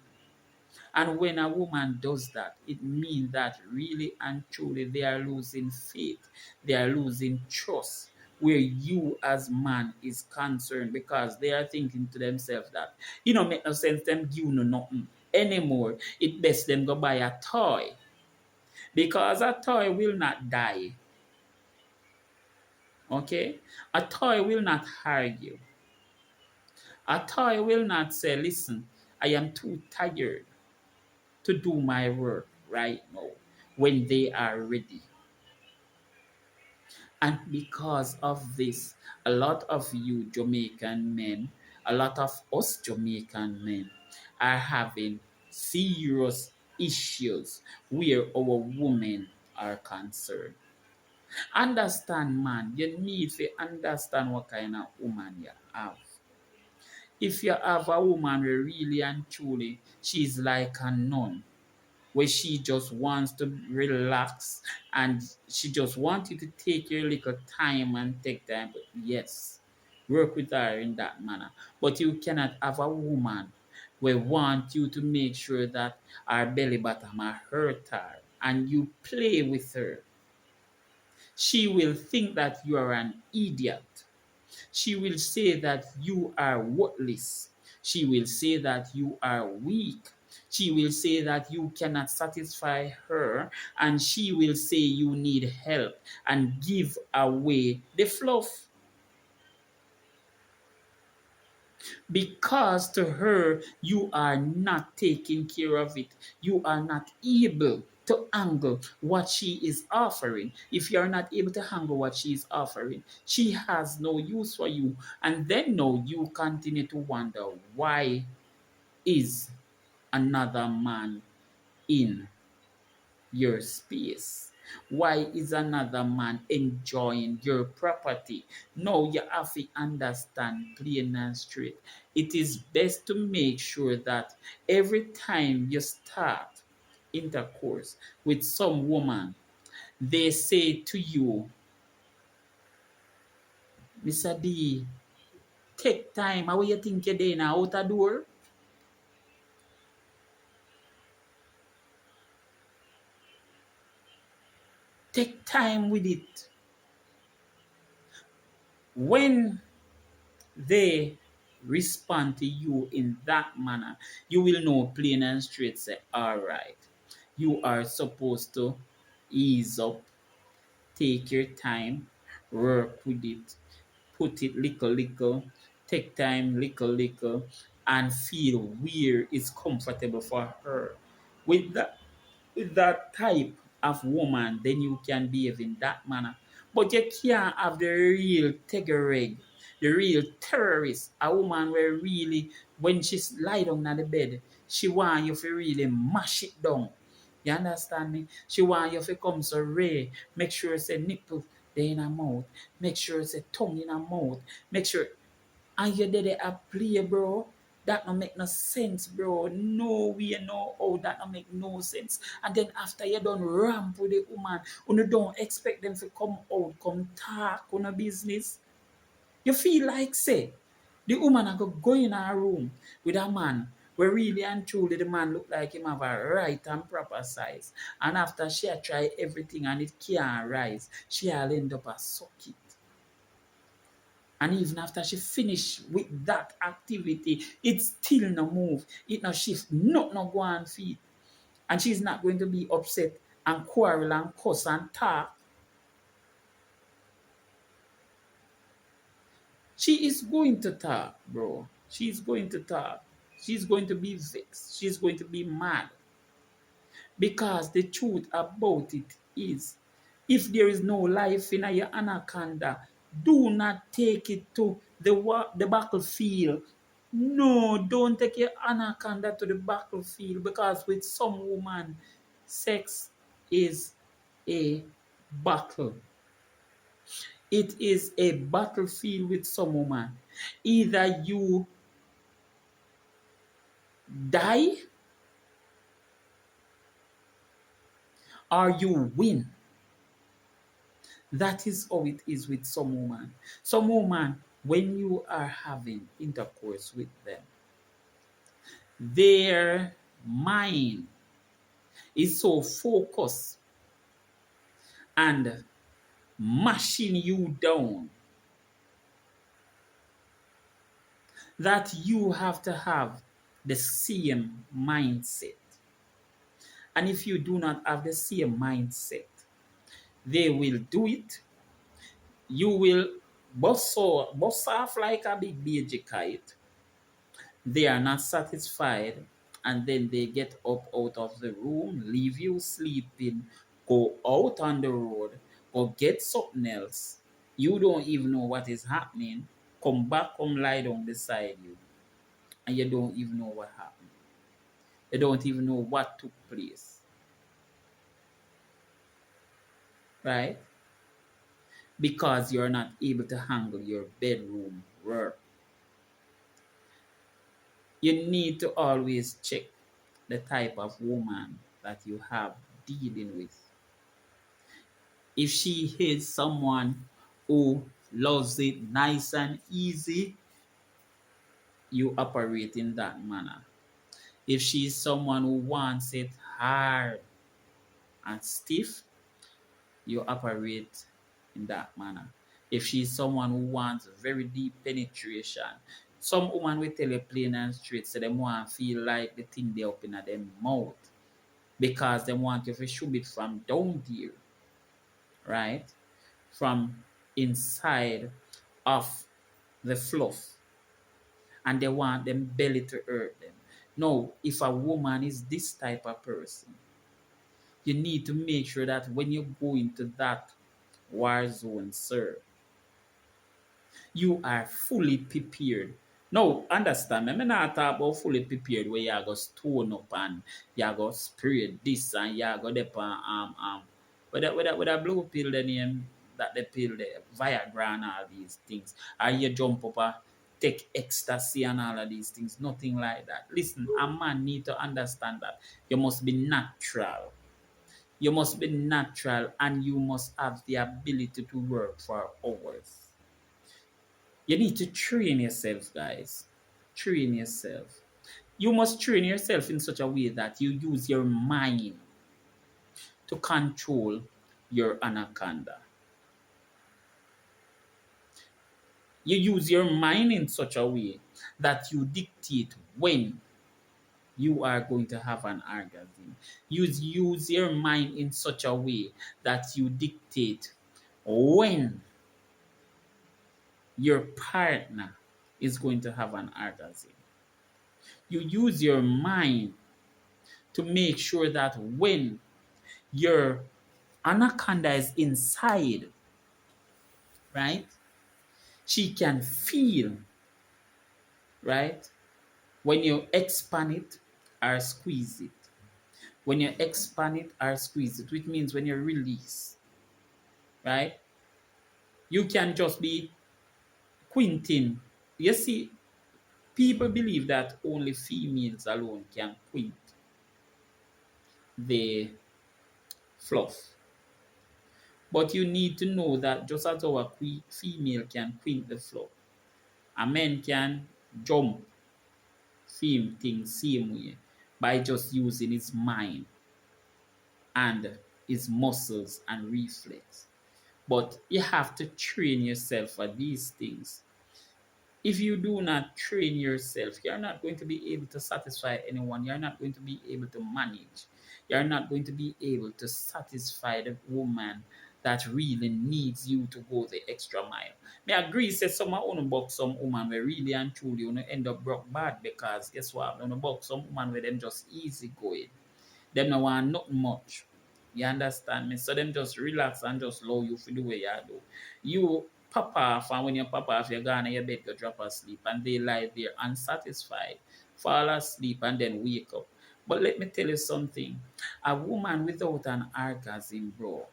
And when a woman does that, it means that really and truly they are losing faith, they are losing trust where you as man is concerned because they are thinking to themselves that make no sense them give no nothing anymore. It best them go buy a toy because a toy will not die. Okay? A toy will not argue. A toy will not say, listen, I am too tired to do my work right now when they are ready. And because of this, a lot of you Jamaican men, a lot of us Jamaican men are having serious issues where our women are concerned. Understand, man, you need to understand what kind of woman you have. If you have a woman where really and truly she's like a nun, where she just wants to relax and she just wants you to take your little time and take time. But yes, work with her in that manner. But you cannot have a woman where want you to make sure that her belly bottom are hurt her and you play with her. She will think that you are an idiot. She will say that you are worthless. She will say that you are weak. She will say that you cannot satisfy her, and she will say you need help and give away the fluff. Because to her, you are not taking care of it. You are not able to handle what she is offering. If you are not able to handle what she is offering, she has no use for you. And then now you continue to wonder why is another man in your space? Why is another man enjoying your property? No, you have to understand plain and straight. It is best to make sure that every time you start intercourse with some woman, they say to you, Mr. D, take time. How you think you're there now out the door? Take time with it. When they respond to you in that manner, you will know plain and straight say, all right, you are supposed to ease up, take your time, work with it, put it little little, take time little little, and feel where it's comfortable for her. With that type of woman, then you can behave in that manner. But you can't have the real tegereg, the real terrorist, a woman where really, when she's lie down on the bed, she want you to really mash it down. You understand me? She want you to come so rare. Make sure it's a nipple there in her mouth. Make sure it's a tongue in her mouth. Make sure and you did it a play, bro. That don't make no sense, bro. No way, no how that don't make no sense. And then after you done ramp with the woman, you don't expect them to come out, come talk on a business. You feel like say the woman I go in her room with a man where really and truly the man look like him have a right and proper size. And after she a try everything and it can't rise, she'll end up a suck it. And even after she finish with that activity, it still no move. It no shift. Not no go on feet. And she's not going to be upset and quarrel and cuss and talk. She is going to talk, bro. She's going to talk. She's going to be vexed. She's going to be mad. Because the truth about it is, if there is no life in your anaconda, do not take it to the battlefield. No, don't take your anaconda to the battlefield, because with some woman, sex is a battle. It is a battlefield with some woman. Either you die or you win. That is how it is with some woman. Some woman, when you are having intercourse with them, their mind is so focused and mashing you down that you have to have the same mindset. And if you do not have the same mindset, they will do it. You will bust off like a big baby kite. They are not satisfied, and then they get up out of the room, leave you sleeping, go out on the road, or get something else. You don't even know what is happening. Come back, come lie down beside you, and you don't even know what happened. You don't even know what took place, right? Because you're not able to handle your bedroom work. You need to always check the type of woman that you have dealing with. If she is someone who loves it nice and easy, you operate in that manner. If she is someone who wants it hard and stiff, you operate in that manner. If she is someone who wants very deep penetration, some woman will tell you plain and straight, so they want to feel like the thing they open at their mouth, because they want you to shove it from down there, right? From inside of the fluff, and they want them belly to hurt them. No, if a woman is this type of person, you need to make sure that when you go into that war zone, sir, you are fully prepared. Now, understand me, I'm not talk about fully prepared where you go stone up and you go spray this and you go dep with a blue pill the name that they pill the Viagra and all these things. Or you jump up and take ecstasy and all of these things. Nothing like that. Listen, a man need to understand that you must be natural. You must be natural, and you must have the ability to work for hours. You need to train yourself, guys. Train yourself. You must train yourself in such a way that you use your mind to control your anaconda. You use your mind in such a way that you dictate when you are going to have an orgasm. Use your mind in such a way that you dictate when your partner is going to have an orgasm. You use your mind to make sure that when your anaconda is inside, right, she can feel, right, when you expand it or squeeze it. When you expand it or squeeze it, which means when you release, right, you can just be quinting. You see, people believe that only females alone can quint the fluff. But you need to know that just as our female can quint the fluff, a man can jump same thing, same way, by just using his mind and his muscles and reflex. But you have to train yourself for these things. If you do not train yourself, you're not going to be able to satisfy anyone. You're not going to be able to manage. You're not going to be able to satisfy the woman that really needs you to go the extra mile. Me agree, say some of you box some woman where really and truly you end up broke bad because guess what? You box some woman where them just easy going. Them no want nothing much. You understand me? So them just relax and just allow you for the way you do. You pop off, and when you pop off, you're gone in your bed, you drop asleep, and they lie there unsatisfied, fall asleep, and then wake up. But let me tell you something. A woman without an orgasm, bro,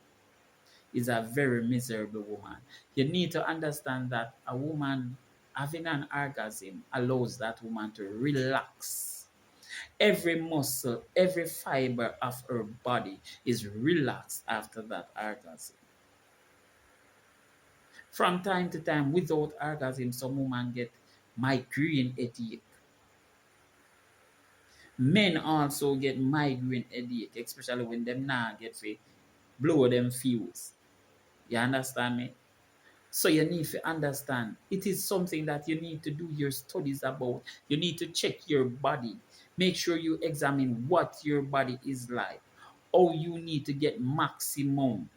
is a very miserable woman. You need to understand that a woman having an orgasm allows that woman to relax. Every muscle, every fiber of her body is relaxed after that orgasm. From time to time, without orgasm, some women get migraine headache. Men also get migraine headache, especially when them now get to blow them fuse. You understand me? So you need to understand it is something that you need to do your studies about. You need to check your body. Make sure you examine what your body is like. Or you need to get maximum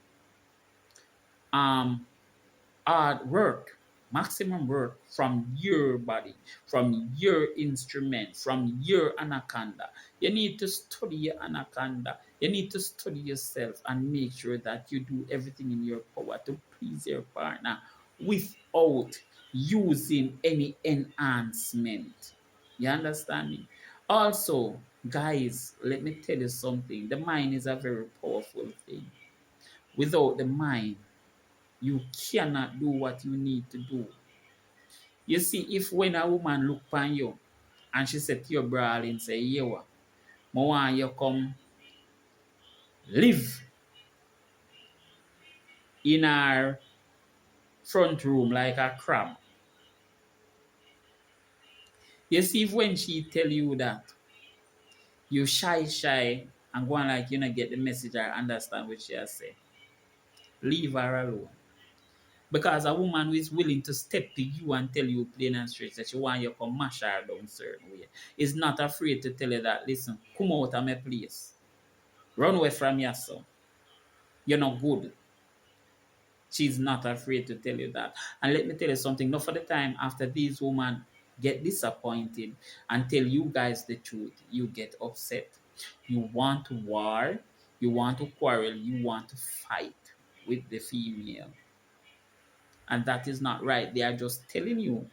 um maximum work from your body, from your instrument, from your anaconda. You need to study your anaconda. You need to study yourself and make sure that you do everything in your power to please your partner without using any enhancement. You understand me? Also, guys, let me tell you something. The mind is a very powerful thing. Without the mind, you cannot do what you need to do. You see, if when a woman look upon you and she said to your brother and say, "Yo, I want you come live in our front room like a crab." You see, if when she tell you that, you shy and go on like you not get the message or understand what she has said, leave her alone. Because a woman who is willing to step to you and tell you plain and straight that she want you to come mash her down certain way is not afraid to tell you that, listen, come out of my place. Run away from your son. You're not good. She's not afraid to tell you that. And let me tell you something. Not for the time after these women get disappointed and tell you guys the truth, you get upset. You want to war, you want to quarrel, you want to fight with the female. And that is not right. They are just telling you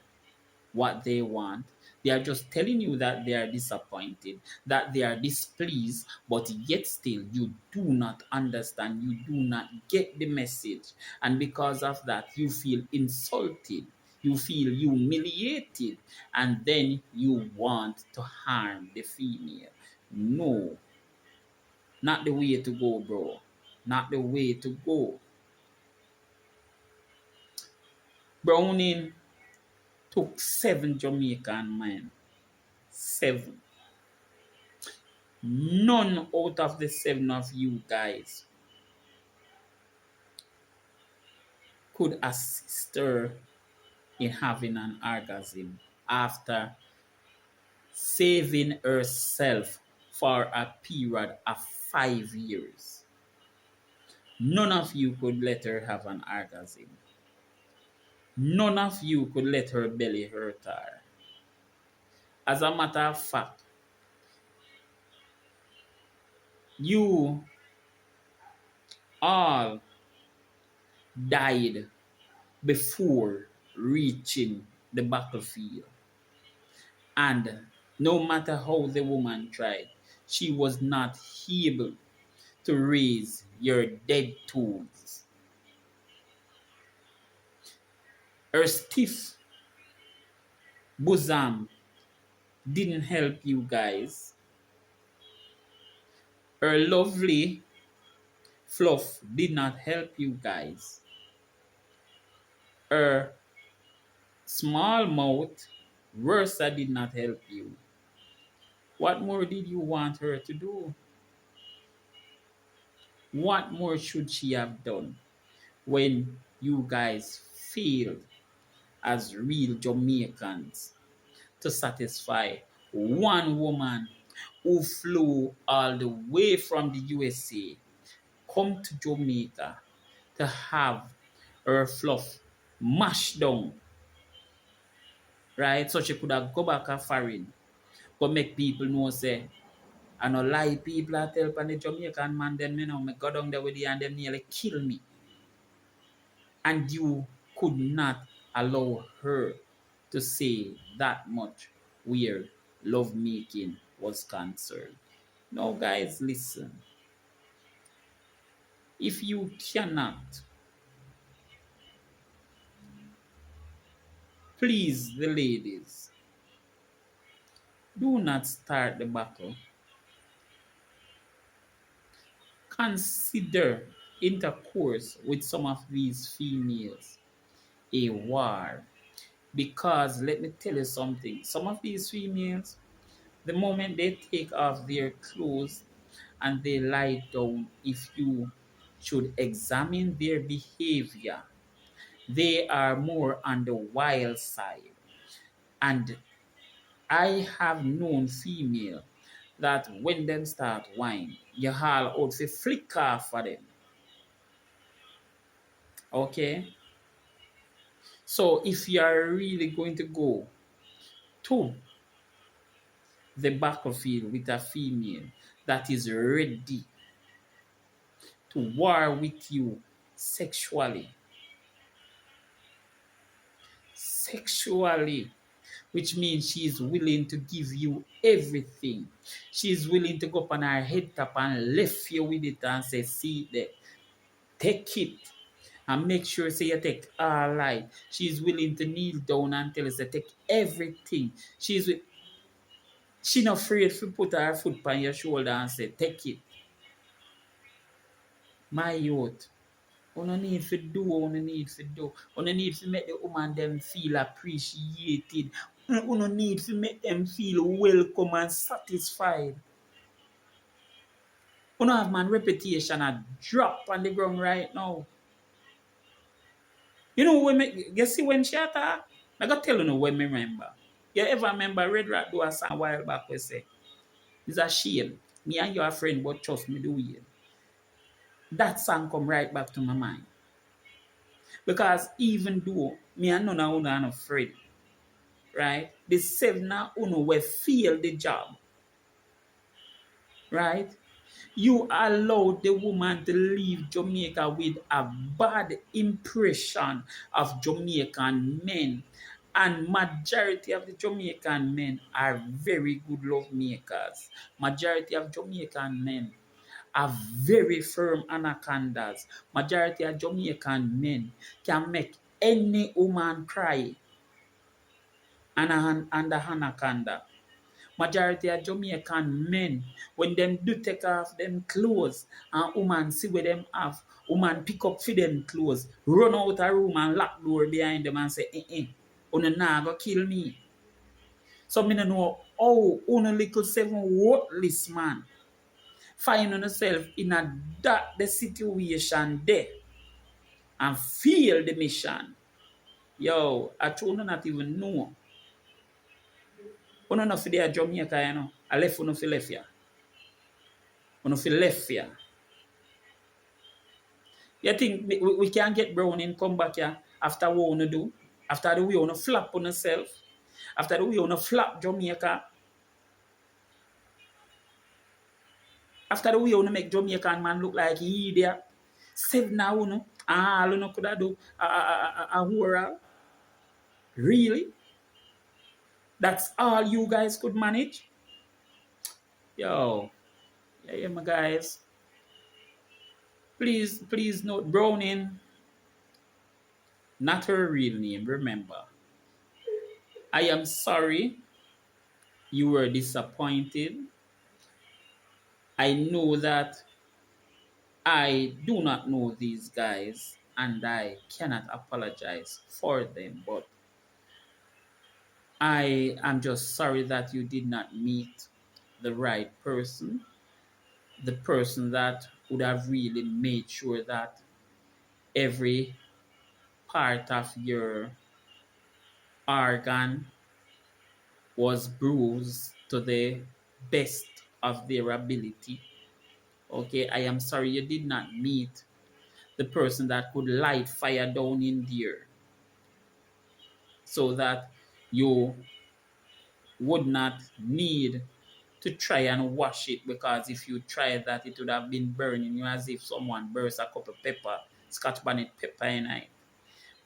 what they want. They are just telling you that they are disappointed, that they are displeased, but yet still you do not understand, you do not get the message. And because of that, you feel insulted, you feel humiliated, and then you want to harm the female. No, not the way to go, bro. Not the way to go. Browning took 7 Jamaican men. 7. None out of the 7 of you guys could assist her in having an orgasm after saving herself for a period of 5 years. None of you could let her have an orgasm. None of you could let her belly hurt her. As a matter of fact, you all died before reaching the battlefield. And no matter how the woman tried, she was not able to raise your dead tools. Her stiff bosom didn't help you guys. Her lovely fluff did not help you guys. Her small mouth, Versa did not help you. What more did you want her to do? What more should she have done when you guys failed as real Jamaicans to satisfy one woman who flew all the way from the USA, come to Jamaica to have her fluff mashed down, right? So she could have go back a foreign, but make people know say, I no lie people I tell pan the Jamaican man then me know me go down there with you and them nearly kill me. And you could not allow her to say that much where love making was concerned. No, guys, listen. If you cannot please the ladies, do not start the battle. Consider intercourse with some of these females a war. Because let me tell you something, some of these females, the moment they take off their clothes and they lie down, if you should examine their behavior, they are more on the wild side. And I have known female that when them start whine, you all out to flick off for them. Okay? So if you are really going to go to the battlefield with a female that is ready to war with you sexually, sexually, which means she is willing to give you everything. She is willing to go up on her head top and lift you with it and say, see there, take it. And make sure say you take all right. She's willing to kneel down and tell us to take everything. She not afraid to put her foot on your shoulder and say, take it. My youth. Una need to do, una need to do. Una need to make the woman them feel appreciated. Una need to make them feel welcome and satisfied. Una have man reputation a drop on the ground right now. You know when you see when she attack, I got tell you when me remember. You ever remember Red Rat do a song a while back we say, it's a shame. Me and you are friend, but trust me, do it. That song come right back to my mind. Because even though me and none of you are not afraid, right? The seven of you will feel the job, right? You allowed the woman to leave Jamaica with a bad impression of Jamaican men. And majority of the Jamaican men are very good love makers. Majority of Jamaican men are very firm anacondas. Majority of Jamaican men can make any woman cry and the anaconda. Majority of Jamaican men, when them do take off them clothes and woman see where them have, woman pick up for them clothes, run out a room and lock door behind them and say, una nah go kill me. So me no know how una little seven worthless man find yourself in a that the situation there and feel the mission. Yo, I told you not even know. Uno not for there Jamaica, you know. I left uno for left here. Uno for left here. You think we can get brown and come back here after what uno do? After the way uno flap on yourself? After the way uno flap Jamaica? After the way uno make Jamaican man look like he idiot? Said now uno, all uno could have do a whore. Really? That's all you guys could manage? Yo, yeah, my guys. Please note Browning, not her real name, remember. I am sorry you were disappointed. I know that I do not know these guys and I cannot apologize for them, but I am just sorry that you did not meet the right person, the person that would have really made sure that every part of your organ was bruised to the best of their ability. Okay, I am sorry you did not meet the person that could light fire down in there so that you would not need to try and wash it, because if you try that, it would have been burning you as if someone burst a cup of pepper, scotch bonnet pepper in it.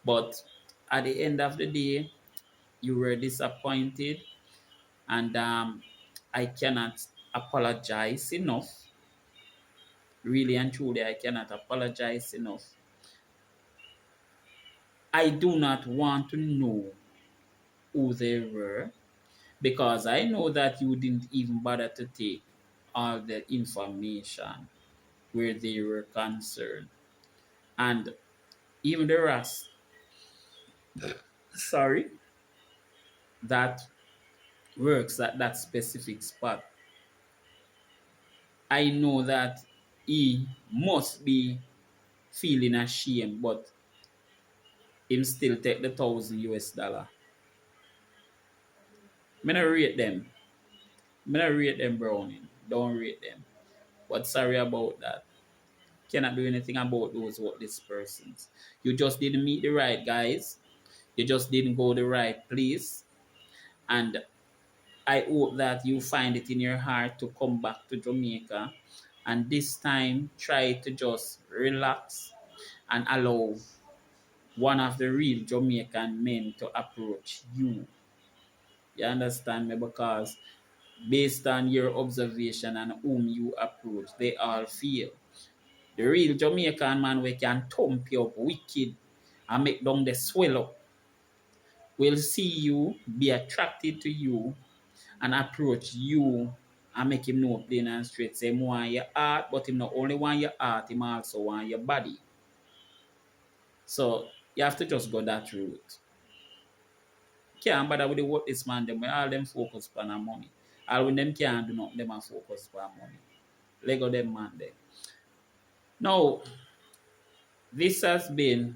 But at the end of the day, you were disappointed, and I cannot apologize enough. Really and truly, I cannot apologize enough. I do not want to know who they were, because I know that you didn't even bother to take all the information where they were concerned. And even the rest, sorry, that works at that specific spot, I know that he must be feeling ashamed, but him still take the $1,000. Me not rate them. Me not rate them, Browning. Don't rate them. But sorry about that. Cannot do anything about those worthless persons. You just didn't meet the right guys. You just didn't go the right place. And I hope that you find it in your heart to come back to Jamaica. And this time, try to just relax and allow one of the real Jamaican men to approach you. You understand me? Because based on your observation and whom you approach, they all feel. The real Jamaican man we can thump you up wicked and make down the swell up will see you, be attracted to you, and approach you and make him know plain and straight. Say, him want your heart, but him not only want your heart, him also want your body. So you have to just go that route. Can't bother with the what this man them. All them focus on our money. All when them can't do nothing, them are focus on money. Lego them man there. Now, this has been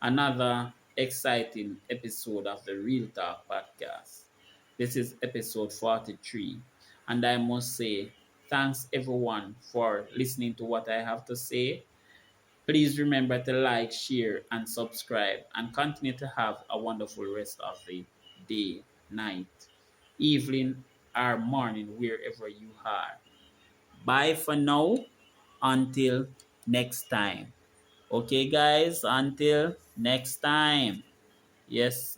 another exciting episode of the Real Talk podcast. This is episode 43, and I must say, thanks everyone for listening to what I have to say. Please remember to like, share, and subscribe, and continue to have a wonderful rest of the day, night, evening, or morning, wherever you are. Bye for now. Until next time. Okay, guys, until next time. Yes.